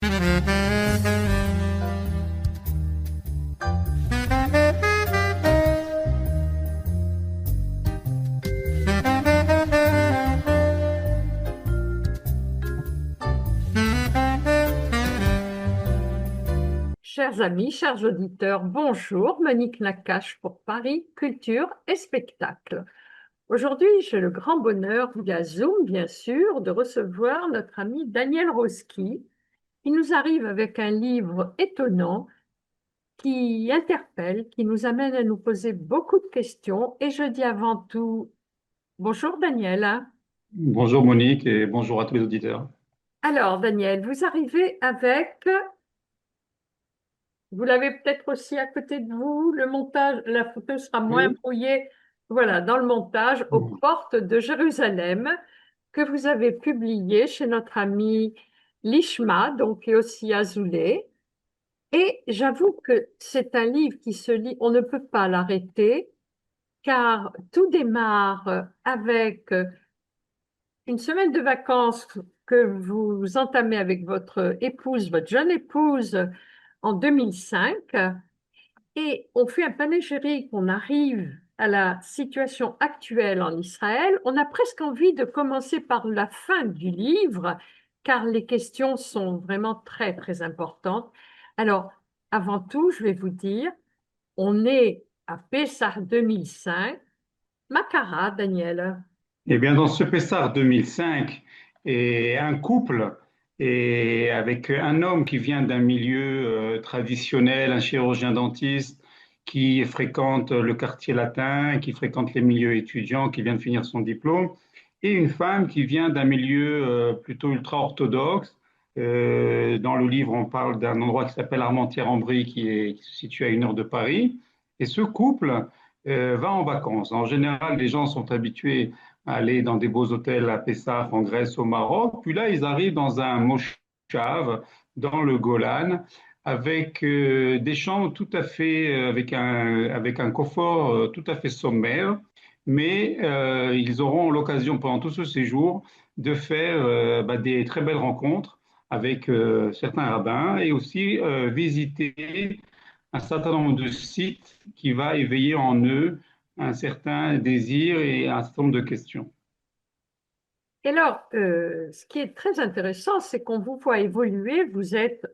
Chers amis, chers auditeurs, bonjour, Monique Nakache pour Paris, Culture et Spectacle. Aujourd'hui, j'ai le grand bonheur, via Zoom bien sûr, de recevoir notre ami Daniel Roski, qui nous arrive avec un livre étonnant, qui interpelle, qui nous amène à nous poser beaucoup de questions. Et je dis avant tout, bonjour Daniel. Bonjour Monique et bonjour à tous les auditeurs. Alors Daniel, vous arrivez avec, vous l'avez peut-être aussi à côté de vous, le montage, la photo sera moins Oui. brouillée, voilà, dans le montage, aux portes de Jérusalem, que vous avez publié chez notre ami Lishma, donc et aussi Azoulay. Et j'avoue que c'est un livre qui se lit, on ne peut pas l'arrêter, car tout démarre avec une semaine de vacances que vous entamez avec votre épouse, votre jeune épouse, en 2005. Et on fait un panégyrique, on arrive à la situation actuelle en Israël. On a presque envie de commencer par la fin du livre, car les questions sont vraiment très, très importantes. Alors, avant tout, je vais vous dire, on est à Pessah 2005. Macara, Daniel. Eh bien, dans ce Pessar 2005, et un couple et avec un homme qui vient d'un milieu traditionnel, un chirurgien dentiste qui fréquente le quartier latin, qui fréquente les milieux étudiants, qui vient de finir son diplôme, et une femme qui vient d'un milieu plutôt ultra-orthodoxe. Dans le livre, on parle d'un endroit qui s'appelle Armentières-en-Brie, qui se situe à 1 heure de Paris. Et ce couple va en vacances. En général, les gens sont habitués aller dans des beaux hôtels à Pessah, en Grèce, au Maroc. Puis là, ils arrivent dans un moshav, dans le Golan, avec des chambres tout à fait, avec un confort tout à fait sommaire. Mais ils auront l'occasion pendant tout ce séjour de faire des très belles rencontres avec certains rabbins et aussi visiter un certain nombre de sites qui va éveiller en eux un certain désir et un certain nombre de questions. Et alors, ce qui est très intéressant, c'est qu'on vous voit évoluer. Vous êtes,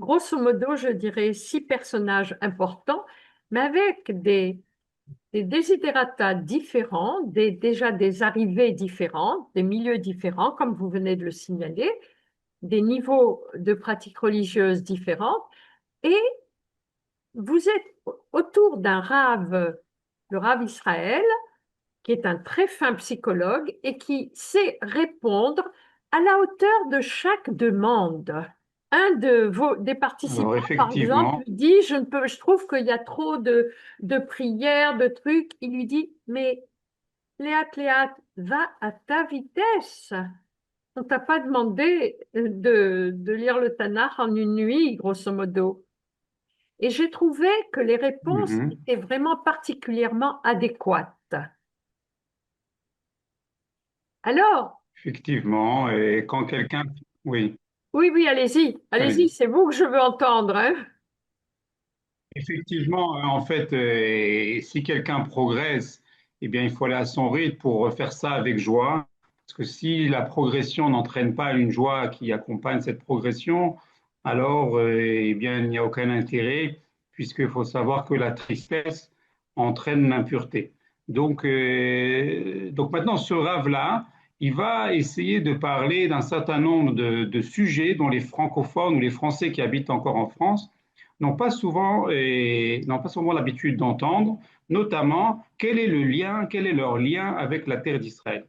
grosso modo, je dirais, 6 personnages importants, mais avec des desiderata différents, déjà des arrivées différentes, des milieux différents, comme vous venez de le signaler, des niveaux de pratiques religieuses différentes, et vous êtes autour d'un rave, le rave Israël, qui est un très fin psychologue et qui sait répondre à la hauteur de chaque demande. Des Alors participants, par exemple, effectivement, lui dit, je trouve qu'il y a trop de prières, de trucs. Il lui dit, mais Léat, Léat, va à ta vitesse. On t'a pas demandé de lire le Tanakh en une nuit, grosso modo. Et j'ai trouvé que les réponses mhm, étaient vraiment particulièrement adéquates. Alors, effectivement, et quand quelqu'un, oui, oui, oui, allez-y, allez-y, allez-y. c'est vous que je veux entendre, hein. Effectivement, en fait, si quelqu'un progresse, eh bien, il faut aller à son rythme pour faire ça avec joie. Parce que si la progression n'entraîne pas une joie qui accompagne cette progression, alors, eh bien, il n'y a aucun intérêt, puisqu'il faut savoir que la tristesse entraîne l'impureté. Donc maintenant, ce rave-là, il va essayer de parler d'un certain nombre de sujets dont les francophones ou les Français qui habitent encore en France n'ont pas souvent l'habitude d'entendre, notamment quel est le lien, quel est leur lien avec la terre d'Israël.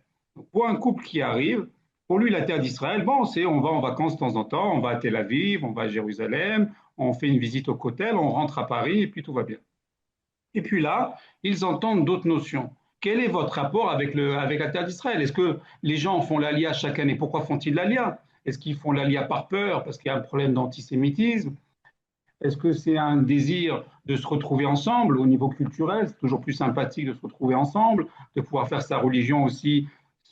Pour un couple qui arrive, pour lui, la terre d'Israël, bon, c'est on va en vacances de temps en temps, on va à Tel Aviv, on va à Jérusalem, on fait une visite au Kotel, on rentre à Paris et puis tout va bien. Et puis là, ils entendent d'autres notions. Quel est votre rapport avec la terre d'Israël? Est-ce que les gens font l'alia chaque année? Pourquoi font-ils l'alia? Est-ce qu'ils font l'alia par peur, parce qu'il y a un problème d'antisémitisme? Est-ce que c'est un désir de se retrouver ensemble au niveau culturel? C'est toujours plus sympathique de se retrouver ensemble, de pouvoir faire sa religion aussi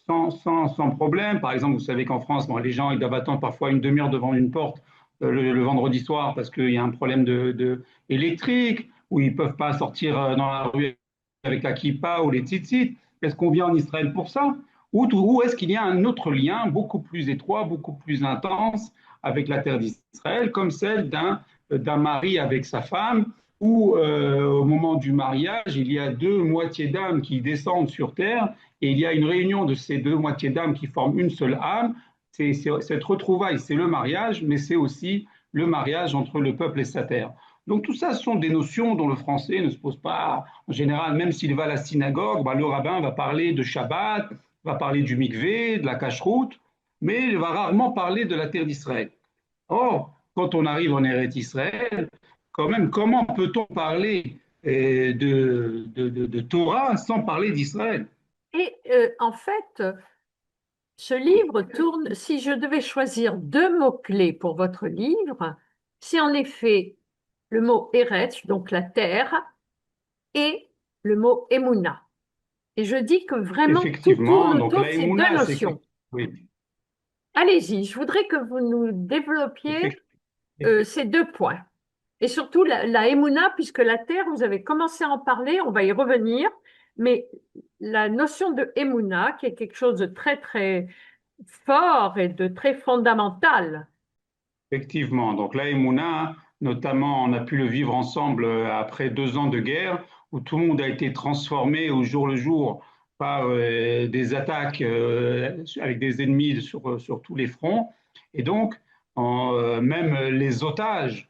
sans problème. Par exemple, vous savez qu'en France, bon, les gens ils doivent attendre parfois une demi-heure devant une porte le vendredi soir parce qu'il y a un problème électrique, ou ils ne peuvent pas sortir dans la rue avec la kippa ou les tzitzit. Est-ce qu'on vient en Israël pour ça? Ou est-ce qu'il y a un autre lien beaucoup plus étroit, beaucoup plus intense avec la terre d'Israël, comme celle d'un mari avec sa femme, où au moment du mariage, il y a deux moitiés d'âme qui descendent sur terre, et il y a une réunion de ces deux moitiés d'âme qui forment une seule âme. Cette retrouvaille, c'est le mariage, mais c'est aussi le mariage entre le peuple et sa terre. Donc tout ça, ce sont des notions dont le français ne se pose pas. En général, même s'il va à la synagogue, bah, le rabbin va parler de Shabbat, va parler du mikvé, de la cacheroute, mais il va rarement parler de la terre d'Israël. Or, quand on arrive en Eretz Israël, quand même, comment peut-on parler de Torah sans parler d'Israël? Et en fait, ce livre tourne, si je devais choisir deux mots-clés pour votre livre, c'est en effet le mot Eretz, donc la terre, et le mot Emouna. Et je dis que vraiment tout tourne Effectivement, donc autour de la ces deux Emouna, c'est notions. oui, Allez-y, je voudrais que vous nous développiez effectivement. ces deux points. Et surtout la Emouna, puisque la terre, vous avez commencé à en parler, on va y revenir, mais la notion de Emouna, qui est quelque chose de très, très fort et de très fondamental. Effectivement. Donc là, Emouna, notamment, on a pu le vivre ensemble après 2 ans de guerre, où tout le monde a été transformé au jour le jour par des attaques avec des ennemis sur tous les fronts. Et donc, même les otages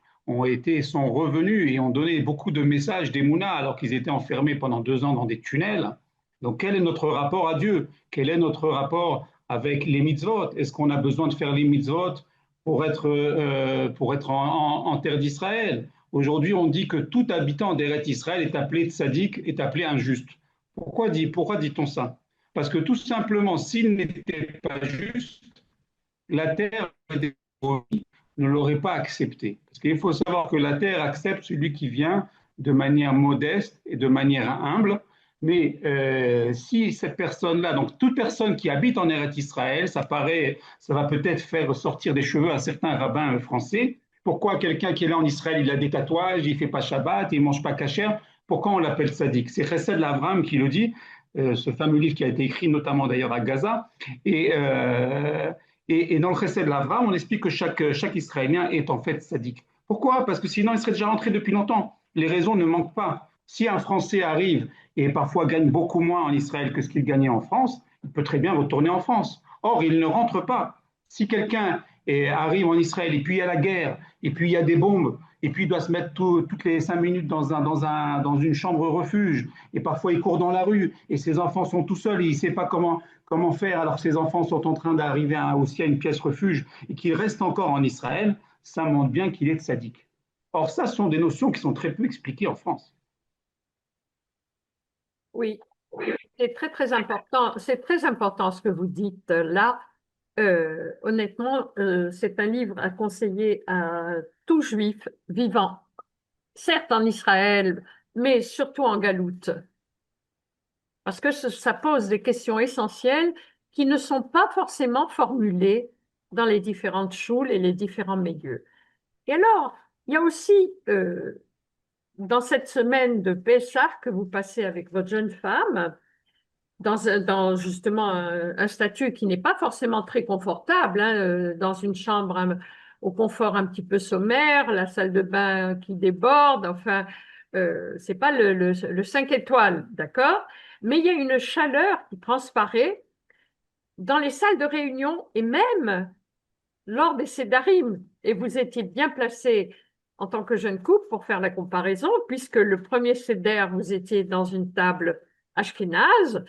sont revenus et ont donné beaucoup de messages d'Emouna alors qu'ils étaient enfermés pendant 2 ans dans des tunnels. Donc, quel est notre rapport à Dieu? Quel est notre rapport avec les mitzvot? Est-ce qu'on a besoin de faire les mitzvot pour être en terre d'Israël? Aujourd'hui, on dit que tout habitant d'Eretz Israël est appelé tzaddik, est appelé injuste. Pourquoi dit-on ça? Parce que tout simplement, s'il n'était pas juste, la terre ne l'aurait pas accepté. Parce qu'il faut savoir que la terre accepte celui qui vient de manière modeste et de manière humble. Mais si cette personne-là, donc toute personne qui habite en Eretz Israël, ça va peut-être faire sortir des cheveux à certains rabbins français. Pourquoi quelqu'un qui est là en Israël, il a des tatouages, il ne fait pas Shabbat, il ne mange pas kasher? Pourquoi on l'appelle sadique? C'est Chesed Lavram qui le dit, ce fameux livre qui a été écrit notamment d'ailleurs à Gaza. Et, euh, et dans le Chesed Lavram, on explique que chaque Israélien est en fait sadique. Pourquoi? Parce que sinon, il serait déjà rentré depuis longtemps. Les raisons ne manquent pas. Si un Français arrive et parfois gagne beaucoup moins en Israël que ce qu'il gagnait en France, il peut très bien retourner en France. Or, il ne rentre pas. Si quelqu'un arrive en Israël et puis il y a la guerre, et puis il y a des bombes, et puis il doit se mettre toutes les 5 minutes dans une chambre refuge, et parfois il court dans la rue, et ses enfants sont tout seuls, et il ne sait pas comment faire alors que ses enfants sont en train d'arriver aussi à une pièce refuge, et qu'il reste encore en Israël, ça montre bien qu'il est sadique. Or, ça, ce sont des notions qui sont très peu expliquées en France. Oui, c'est très, très important. C'est très important ce que vous dites là. Honnêtement, c'est un livre à conseiller à tout juif vivant, certes en Israël, mais surtout en Galoute, parce que ça pose des questions essentielles qui ne sont pas forcément formulées dans les différentes choules et les différents milieux. Et alors, il y a aussi, dans cette semaine de Pessah que vous passez avec votre jeune femme, dans justement un statut qui n'est pas forcément très confortable, hein, dans une chambre au confort un petit peu sommaire, la salle de bain qui déborde, enfin, c'est pas le 5 étoiles, d'accord? Mais il y a une chaleur qui transparaît dans les salles de réunion et même lors des sédarim. Et vous étiez bien placé en tant que jeune couple pour faire la comparaison, puisque le premier sédar, vous étiez dans une table ashkénaze,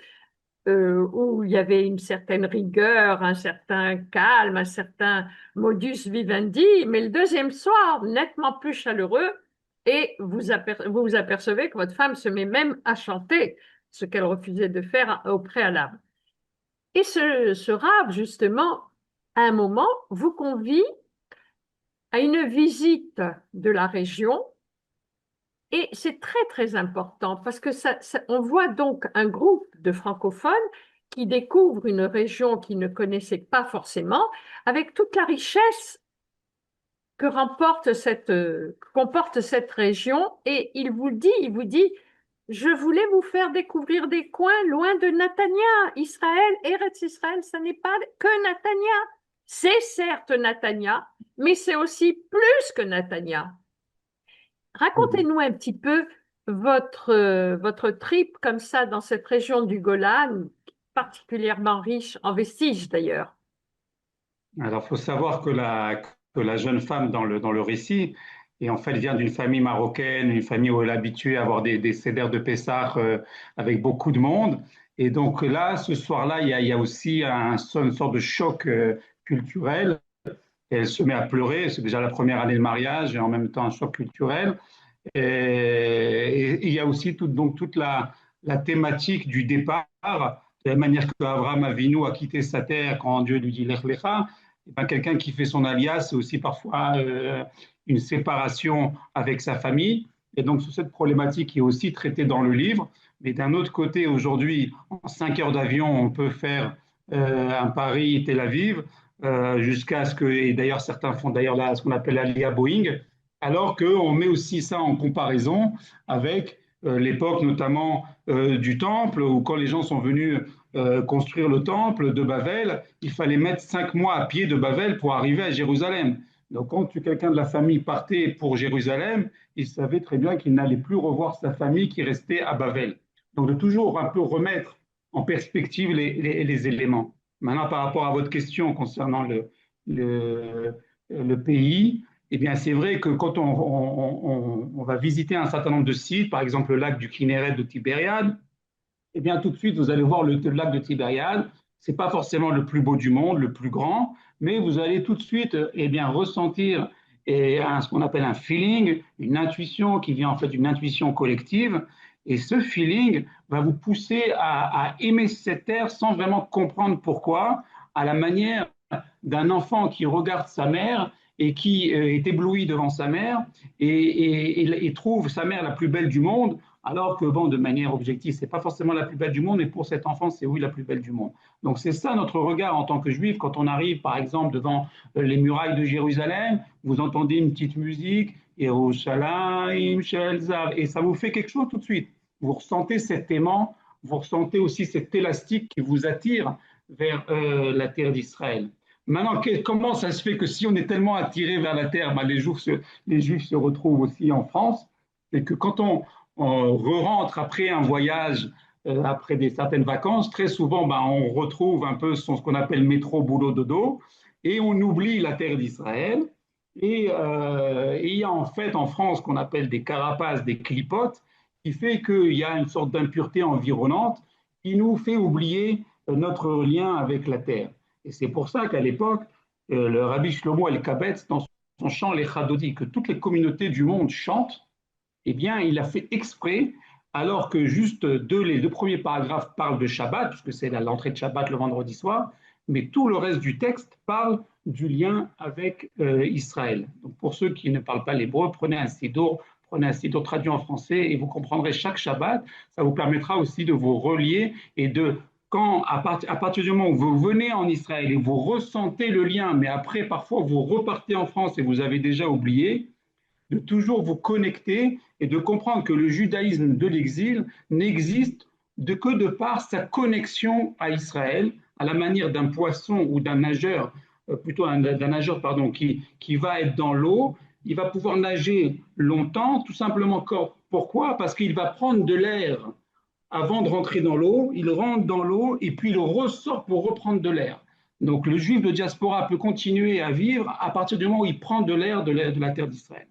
où il y avait une certaine rigueur, un certain calme, un certain modus vivendi, mais le deuxième soir, nettement plus chaleureux, et vous vous apercevez que votre femme se met même à chanter, ce qu'elle refusait de faire au préalable. Et ce rave, justement, à un moment, vous convie à une visite de la région. Et c'est très, très important parce que on voit donc un groupe de francophones qui découvrent une région qu'ils ne connaissaient pas forcément, avec toute la richesse comporte cette région. Et il vous dit, je voulais vous faire découvrir des coins loin de Nathania. Israël, Eretz Israël, ça n'est pas que Nathania. C'est certes Nathania, mais c'est aussi plus que Nathania. Mhm. Racontez-nous un petit peu votre trip comme ça dans cette région du Golan, particulièrement riche en vestiges d'ailleurs. Alors, il faut savoir que la jeune femme dans le récit, et en fait, vient d'une famille marocaine, une famille où elle est habituée à avoir des seder de Pessah avec beaucoup de monde. Et donc là, ce soir-là, il y a aussi une sorte de choc culturel. Et elle se met à pleurer. C'est déjà la première année de mariage et en même temps un choc culturel. Et il y a aussi toute la thématique du départ, de la manière que Abraham Avinu a quitté sa terre quand Dieu lui dit Lech Lecha. Et ben, quelqu'un qui fait son alias, c'est aussi parfois une séparation avec sa famille. Et donc, cette problématique qui est aussi traitée dans le livre. Mais d'un autre côté, aujourd'hui, en 5 heures d'avion, on peut faire un Paris-Tel Aviv, jusqu'à ce que, et d'ailleurs, certains font d'ailleurs là, ce qu'on appelle l'Alia Boeing, alors qu'on met aussi ça en comparaison avec l'époque notamment du temple, où quand les gens sont venus construire le temple de Babel, il fallait mettre 5 mois à pied de Babel pour arriver à Jérusalem. Donc quand quelqu'un de la famille partait pour Jérusalem, il savait très bien qu'il n'allait plus revoir sa famille qui restait à Babel. Donc de toujours un peu remettre en perspective les éléments. Maintenant, par rapport à votre question concernant le pays, eh bien, c'est vrai que quand on va visiter un certain nombre de sites, par exemple le lac du Kinneret de Tibériade, eh bien, tout de suite, vous allez voir le lac de Tibériade. Ce n'est pas forcément le plus beau du monde, le plus grand, mais vous allez tout de suite eh bien, ressentir ce qu'on appelle un feeling, une intuition qui vient en fait d'une intuition collective. Et ce feeling va vous pousser à aimer cette terre sans vraiment comprendre pourquoi, à la manière d'un enfant qui regarde sa mère et qui est ébloui devant sa mère et trouve sa mère la plus belle du monde, alors que, bon, de manière objective, c'est pas forcément la plus belle du monde, mais pour cet enfant, c'est oui la plus belle du monde. Donc c'est ça notre regard en tant que juif quand on arrive, par exemple, devant les murailles de Jérusalem, vous entendez une petite musique, Yerushalayim Shel Zav, et ça vous fait quelque chose tout de suite. Vous ressentez cet aimant, vous ressentez aussi cet élastique qui vous attire vers la terre d'Israël. Maintenant, comment ça se fait que si on est tellement attiré vers la terre, ben, les Juifs se retrouvent aussi en France, c'est que quand on re-rentre après un voyage, après certaines vacances, très souvent, ben, on retrouve un peu ce qu'on appelle métro, boulot, dodo, et on oublie la terre d'Israël. Et il y a en fait en France ce qu'on appelle des carapaces, des clipotes, qui fait qu'il y a une sorte d'impureté environnante qui nous fait oublier notre lien avec la terre. Et c'est pour ça qu'à l'époque, le rabbi Shlomo El-Kabetz, dans son chant Les Chadodi, que toutes les communautés du monde chantent, eh bien, il a fait exprès, alors que juste les deux premiers paragraphes parlent de Shabbat, puisque c'est l'entrée de Shabbat le vendredi soir, mais tout le reste du texte parle du lien avec Israël. Donc, pour ceux qui ne parlent pas l'hébreu, prenez un siddur traduit en français et vous comprendrez chaque Shabbat. Ça vous permettra aussi de vous relier et de à partir du moment où vous venez en Israël et vous ressentez le lien, mais après, parfois, vous repartez en France et vous avez déjà oublié, de toujours vous connecter et de comprendre que le judaïsme de l'exil n'existe que de par sa connexion à Israël, à la manière d'un poisson ou d'un nageur, plutôt d'un nageur pardon, qui va être dans l'eau, il va pouvoir nager longtemps, tout simplement. Pourquoi? Parce qu'il va prendre de l'air avant de rentrer dans l'eau, il rentre dans l'eau et puis il ressort pour reprendre de l'air. Donc le juif de diaspora peut continuer à vivre à partir du moment où il prend de l'air de la terre d'Israël.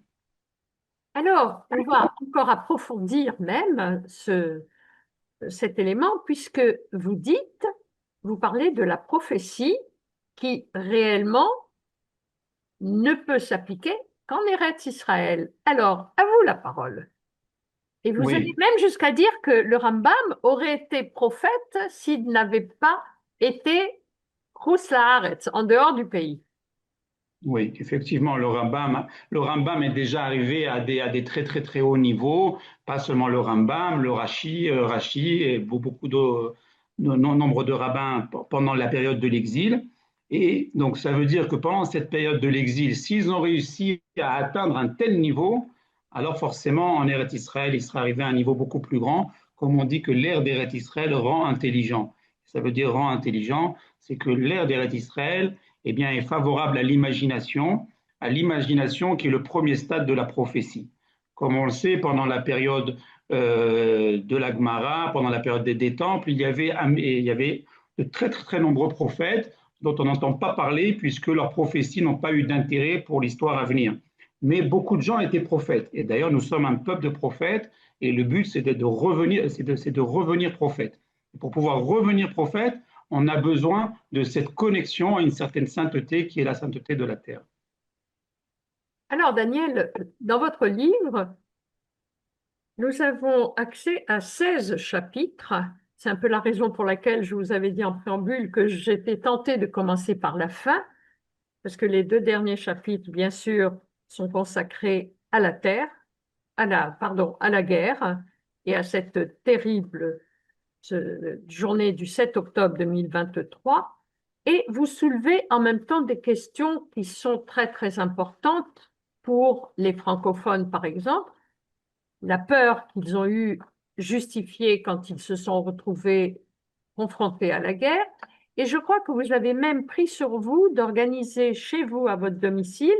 Alors, on va encore approfondir même cet élément, puisque vous dites, vous parlez de la prophétie qui réellement ne peut s'appliquer qu'en Eretz Israël. Alors, à vous la parole. Et vous allez Oui, même jusqu'à dire que le Rambam aurait été prophète s'il n'avait pas été Chus Laaretz, en dehors du pays. oui, effectivement, le Rambam est déjà arrivé à des très très très hauts niveaux, pas seulement le Rambam, le Rashi et beaucoup de nombre de rabbins pendant la période de l'exil. Et donc, ça veut dire que pendant cette période de l'exil, s'ils ont réussi à atteindre un tel niveau, alors forcément, en Eretz Israël, il sera arrivé à un niveau beaucoup plus grand. Comme on dit que l'ère d'Eretz Israël rend intelligent. Ça veut dire rend intelligent, c'est que l'ère d'Eretz Israël, eh bien, est favorable à l'imagination qui est le premier stade de la prophétie. Comme on le sait, pendant la période de la Gemara, pendant la période des temples, il y avait de très, très, très nombreux prophètes dont on n'entend pas parler puisque leurs prophéties n'ont pas eu d'intérêt pour l'histoire à venir. Mais beaucoup de gens étaient prophètes. Et d'ailleurs, nous sommes un peuple de prophètes et le but, c'est de revenir, c'est de revenir prophète. Et pour pouvoir revenir prophète, on a besoin de cette connexion à une certaine sainteté qui est la sainteté de la terre. Alors, Daniel, dans votre livre, nous avons accès à 16 chapitres. C'est un peu la raison pour laquelle je vous avais dit en préambule que j'étais tentée de commencer par la fin, parce que les deux derniers chapitres, bien sûr, sont consacrés à la terre, pardon, à la guerre et à cette terrible journée du 7 octobre 2023. Et vous soulevez en même temps des questions qui sont très, très importantes pour les francophones, par exemple, la peur qu'ils ont eue justifiée quand ils se sont retrouvés confrontés à la guerre. Et je crois que vous avez même pris sur vous d'organiser chez vous, à votre domicile,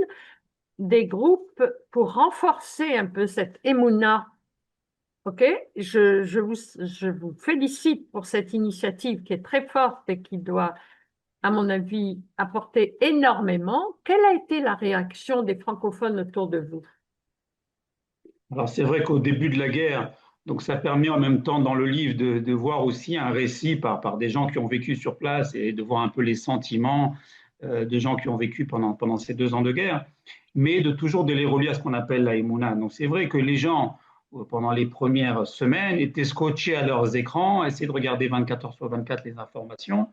des groupes pour renforcer un peu cette émouna. OK? Je vous félicite pour cette initiative qui est très forte et qui doit, à mon avis, apporter énormément. Quelle a été la réaction des francophones autour de vous? Alors c'est vrai qu'au début de la guerre, donc ça permet en même temps dans le livre de voir aussi un récit par des gens qui ont vécu sur place et de voir un peu les sentiments de gens qui ont vécu pendant ces 2 ans de guerre, mais de toujours de les relier à ce qu'on appelle la Emouna. Donc c'est vrai que les gens, pendant les premières semaines, étaient scotchés à leurs écrans, essayaient de regarder 24 heures sur 24 les informations.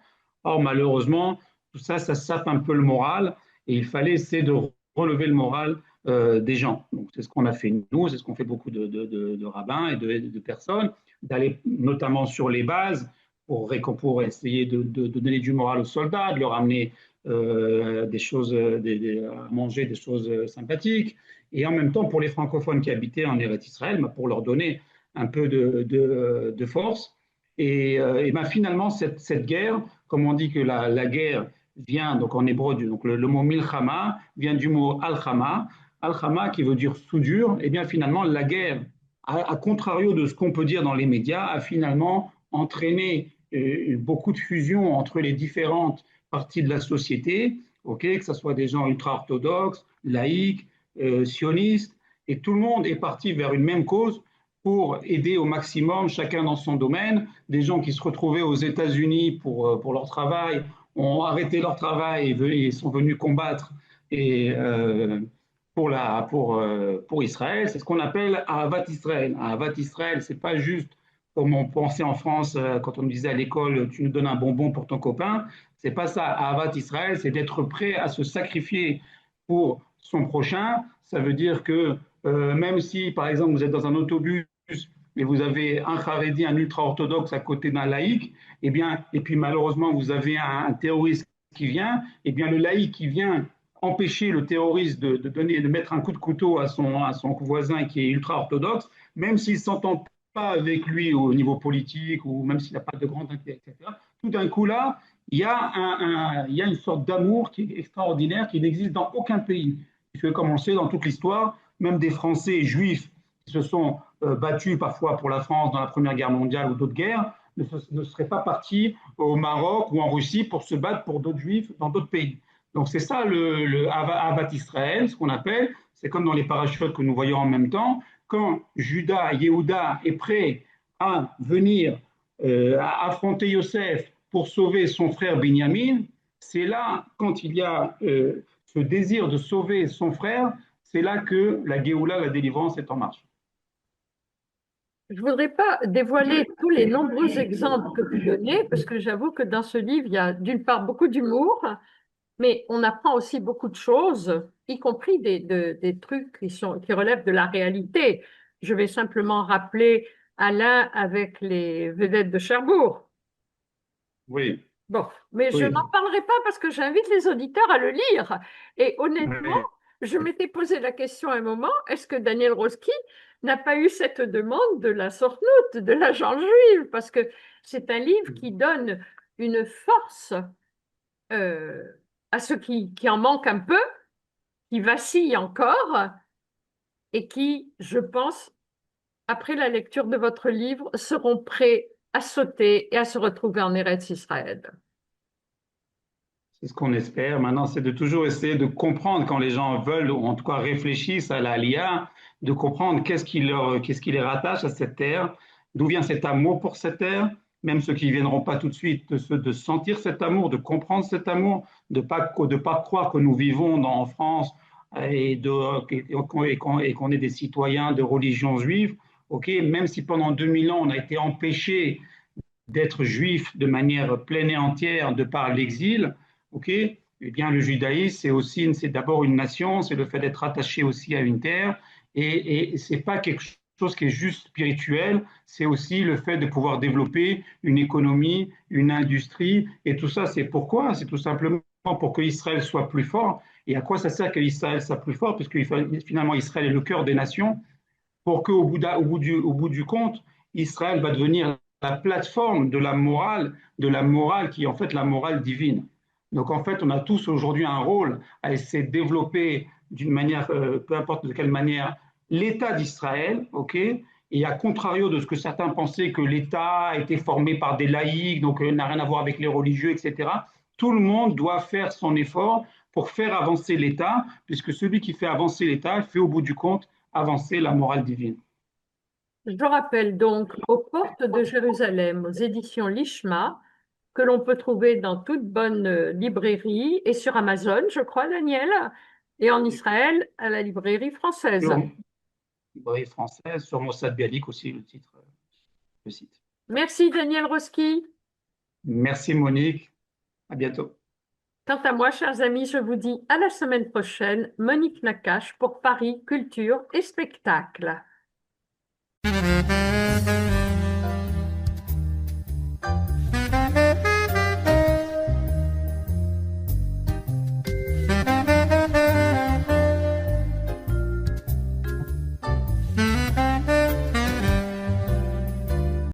Or malheureusement, tout ça, ça sape un peu le moral et il fallait essayer de relever le moral des gens. Donc, c'est ce qu'on a fait nous, c'est ce qu'ont fait beaucoup de rabbins et de personnes, d'aller notamment sur les bases pour essayer de donner du moral aux soldats, de leur amener des choses, à manger des choses sympathiques, et en même temps pour les francophones qui habitaient en Eretz Israël, pour leur donner un peu de force. Et ben finalement, cette guerre, comme on dit que la guerre vient, donc en hébreu, donc le mot milchama vient du mot al-khama, Al-Hama, qui veut dire soudure, et bien finalement, la guerre, à contrario de ce qu'on peut dire dans les médias, a finalement entraîné beaucoup de fusion entre les différentes parties de la société, okay, que ce soit des gens ultra-orthodoxes, laïcs, sionistes, et tout le monde est parti vers une même cause pour aider au maximum, chacun dans son domaine. Des gens qui se retrouvaient aux États-Unis pour leur travail ont arrêté leur travail et sont venus combattre et, pour Israël. C'est ce qu'on appelle Ahavat Israël. Ahavat Israël, c'est pas juste comme on pensait en France quand on nous disait à l'école, tu nous donnes un bonbon pour ton copain. C'est pas ça. Ahavat Israël, c'est d'être prêt à se sacrifier pour son prochain. Ça veut dire que même si, par exemple, vous êtes dans un autobus et vous avez un Haredi, un ultra-orthodoxe à côté d'un laïc, eh bien, et puis malheureusement, vous avez un terroriste qui vient, eh bien, le laïc qui vient empêcher le terroriste de mettre un coup de couteau à son voisin qui est ultra-orthodoxe, même s'il ne s'entend pas avec lui au niveau politique ou même s'il n'a pas de grand intérêt, etc. Tout d'un coup, là, il y a une sorte d'amour qui est extraordinaire, qui n'existe dans aucun pays. Puisque, comme on le sait, dans toute l'histoire, même des Français juifs qui se sont battus parfois pour la France dans la Première Guerre mondiale ou d'autres guerres, ne seraient pas partis au Maroc ou en Russie pour se battre pour d'autres juifs dans d'autres pays. Donc c'est ça le Avat Israël, ce qu'on appelle, c'est comme dans les parachutes que nous voyons en même temps, quand Judas, Yehuda est prêt à venir à affronter Yosef pour sauver son frère Binyamin, c'est là, quand il y a ce désir de sauver son frère, c'est là que la Géoula, la délivrance, est en marche. Je ne voudrais pas dévoiler tous les nombreux exemples que vous donnez, parce que j'avoue que dans ce livre, il y a d'une part beaucoup d'humour, mais on apprend aussi beaucoup de choses, y compris des trucs qui relèvent de la réalité. Je vais simplement rappeler Alain avec les vedettes de Cherbourg. Oui. Bon, mais je n'en Oui, parlerai pas parce que j'invite les auditeurs à le lire. Et honnêtement, oui. je m'étais posé la question à un moment, est-ce que Daniel Roski n'a pas eu cette demande de la Sornoute, de la Jean juive? Parce que c'est un livre qui donne une force euh, à ceux qui en manquent un peu, qui vacillent encore et qui, je pense, après la lecture de votre livre, seront prêts à sauter et à se retrouver en Eretz Israël. C'est ce qu'on espère. Maintenant, c'est de toujours essayer de comprendre quand les gens veulent, ou en tout cas réfléchissent à l'ALIA, de comprendre qu'est-ce qui les rattache à cette terre, d'où vient cet amour pour cette terre, même ceux qui ne viendront pas tout de suite, de sentir cet amour, de comprendre cet amour, de pas croire que nous vivons en France et qu'on est des citoyens de religion juive. Ok, même si pendant 2000 ans, on a été empêchés d'être juif de manière pleine et entière de par l'exil, ok, eh bien le judaïsme c'est aussi c'est d'abord une nation, c'est le fait d'être attaché aussi à une terre et c'est pas quelque chose qui est juste spirituel, c'est aussi le fait de pouvoir développer une économie, une industrie et tout ça c'est pourquoi, c'est tout simplement pour que Israël soit plus fort. Et à quoi ça sert qu'Israël soit plus fort? Puisque finalement Israël est le cœur des nations pour qu'au au bout du compte, Israël va devenir la plateforme de la morale qui est en fait la morale divine. Donc en fait, on a tous aujourd'hui un rôle à essayer de développer d'une manière, peu importe de quelle manière, l'État d'Israël, ok. Et à contrario de ce que certains pensaient que l'État a été formé par des laïcs, donc n'a rien à voir avec les religieux, etc. Tout le monde doit faire son effort pour faire avancer l'État, puisque celui qui fait avancer l'État fait au bout du compte avancer la morale divine. Je rappelle donc Aux portes de Jérusalem, aux éditions Lishma, que l'on peut trouver dans toute bonne librairie et sur Amazon, je crois, Daniel, et en Israël à la librairie française. Sur librairie française, sur Mossad Bialik aussi, le titre, le site. Merci, Daniel Roski. Merci Monique, à bientôt. Quant à moi, chers amis, je vous dis à la semaine prochaine, Monique Nakache pour Paris Culture et Spectacle.